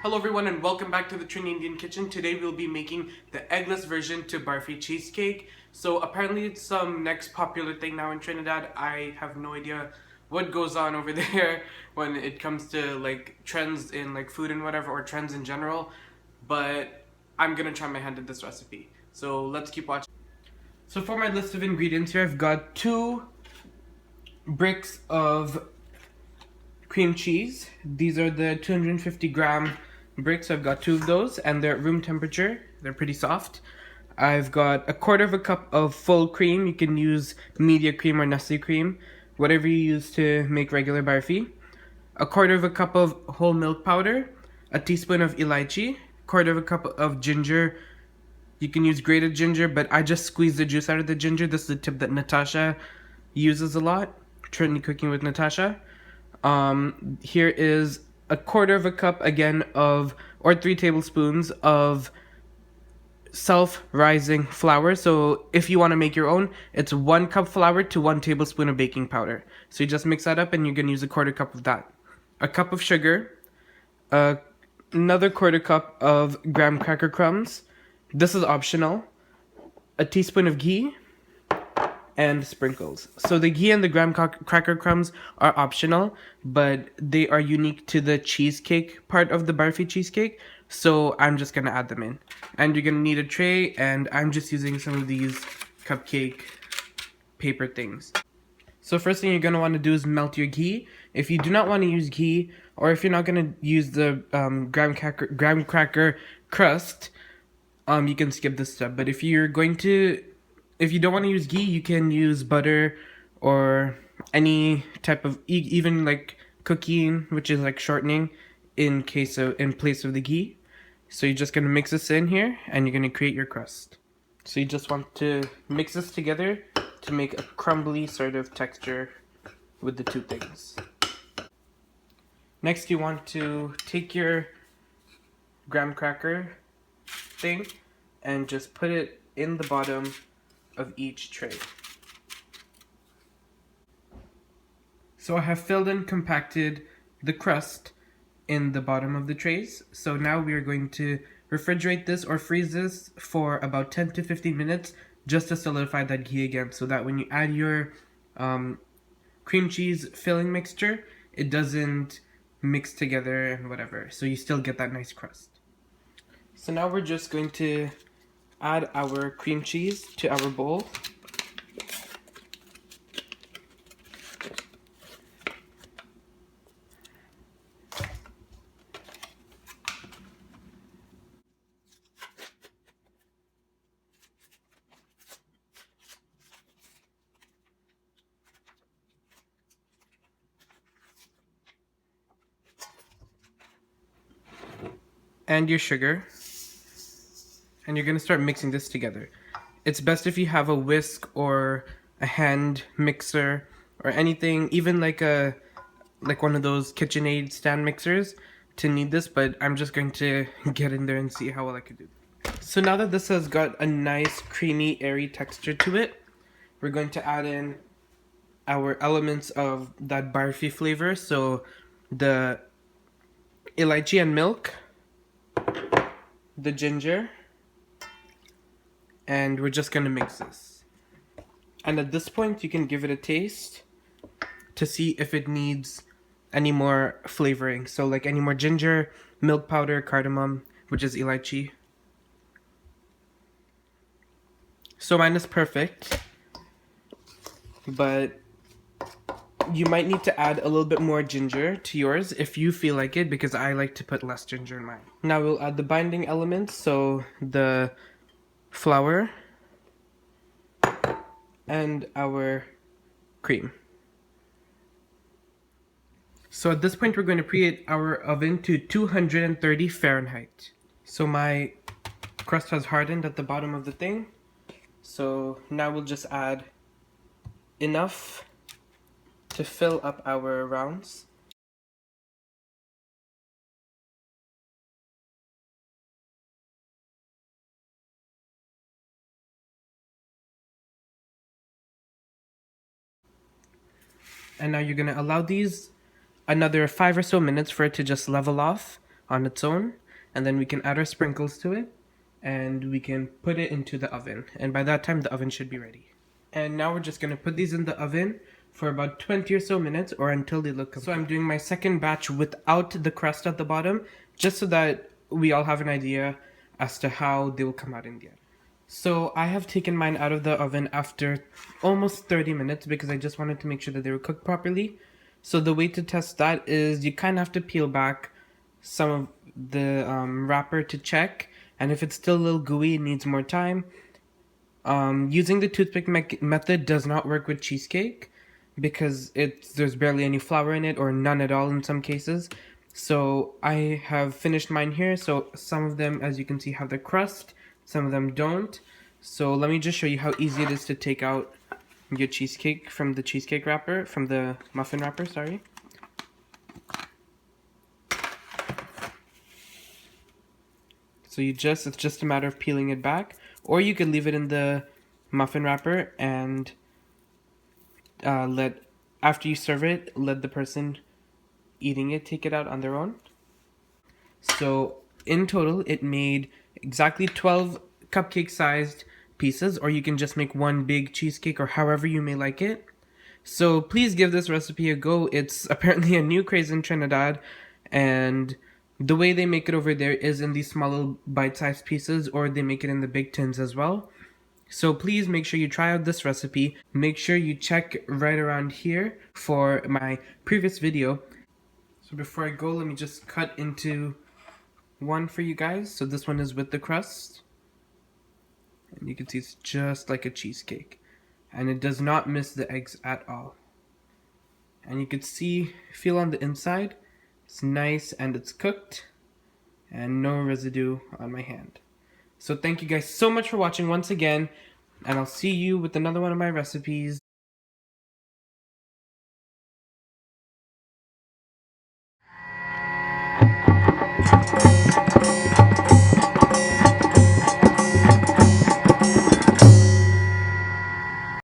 Hello everyone and welcome back to the Trini Indian Kitchen. Today we'll be making the eggless version to Barfi Cheesecake. So apparently it's some next popular thing now in Trinidad. I have no idea what goes on over there when it comes to like trends in like food and whatever, or trends in general. But I'm gonna try my hand at this recipe. So let's keep watching. So for my list of ingredients here, I've got 2 bricks of cream cheese. These are the 250-gram bricks. I've got 2 of those and they're at room temperature. They're pretty soft. I've got 1/4 cup of full cream. You can use media cream or Nestle cream, whatever you use to make regular barfi. 1/4 cup of whole milk powder, a teaspoon of elychee, 1/4 cup of ginger. You can use grated ginger, but I just squeeze the juice out of the ginger. This is a tip that Natasha uses a lot. Trini Cooking with Natasha. Here is 1/4 cup again of, or 3 tablespoons of self-rising flour. So if you want to make your own, it's 1 cup flour to 1 tablespoon of baking powder. So you just mix that up and you're going to use 1/4 cup of that. A cup of sugar, another 1/4 cup of graham cracker crumbs. This is optional. A teaspoon of ghee, and sprinkles. So the ghee and the graham cracker crumbs are optional, but they are unique to the cheesecake part of the Barfi cheesecake, so I'm just gonna add them in. And you're gonna need a tray, and I'm just using some of these cupcake paper things. So first thing you're gonna want to do is melt your ghee. If you do not want to use ghee, or if you're not gonna use the graham cracker crust, you can skip this step. But if you don't want to use ghee, you can use butter or any type of, even like cooking, which is like shortening in place of the ghee. So you're just gonna mix this in here and you're gonna create your crust. So you just want to mix this together to make a crumbly sort of texture with the 2 things. Next, you want to take your graham cracker thing and just put it in the bottom of each tray. So I have filled and compacted the crust in the bottom of the trays. So now we are going to refrigerate this or freeze this for about 10 to 15 minutes just to solidify that ghee again, so that when you add your cream cheese filling mixture, it doesn't mix together and whatever, so you still get that nice crust. So now we're just going to add our cream cheese to our bowl. And your sugar. And you're gonna start mixing this together. It's best if you have a whisk or a hand mixer or anything, even like one of those KitchenAid stand mixers to knead this, but I'm just going to get in there and see how well I can do. So now that this has got a nice creamy airy texture to it, we're going to add in our elements of that barfi flavor. So the elychee and milk, the ginger, and we're just gonna mix this. And at this point you can give it a taste to see if it needs any more flavoring. So like any more ginger, milk powder, cardamom, which is elychee. So mine is perfect, but you might need to add a little bit more ginger to yours if you feel like it, because I like to put less ginger in mine. Now we'll add the binding elements, so the flour and our cream. So at this point we're going to preheat our oven to 230 Fahrenheit. So my crust has hardened at the bottom of the thing. So now we'll just add enough to fill up our rounds. And now you're going to allow these another 5 or so minutes for it to just level off on its own. And then we can add our sprinkles to it and we can put it into the oven. And by that time, the oven should be ready. And now we're just going to put these in the oven for about 20 or so minutes or until they look complete. So I'm doing my second batch without the crust at the bottom, just so that we all have an idea as to how they will come out in the end. So I have taken mine out of the oven after almost 30 minutes because I just wanted to make sure that they were cooked properly. So the way to test that is you kind of have to peel back some of the wrapper to check, and if it's still a little gooey, it needs more time. Using the toothpick method does not work with cheesecake because there's barely any flour in it or none at all in some cases. So I have finished mine here. So some of them, as you can see, have the crust. Some of them don't. So let me just show you how easy it is to take out your cheesecake from the cheesecake wrapper, from the muffin wrapper, sorry. So it's just a matter of peeling it back, or you could leave it in the muffin wrapper and after you serve it, let the person eating it take it out on their own. So in total, it made exactly 12 cupcake sized pieces, or you can just make one big cheesecake or however you may like it. So please give this recipe a go. It's apparently a new craze in Trinidad, and the way they make it over there is in these small little bite-sized pieces, or they make it in the big tins as well. So please make sure you try out this recipe. Make sure you check right around here for my previous video. So before I go, let me just cut into one for you guys. So this one is with the crust. And you can see it's just like a cheesecake. And it does not miss the eggs at all. And you can feel on the inside, it's nice and it's cooked. And no residue on my hand. So thank you guys so much for watching once again, and I'll see you with another one of my recipes.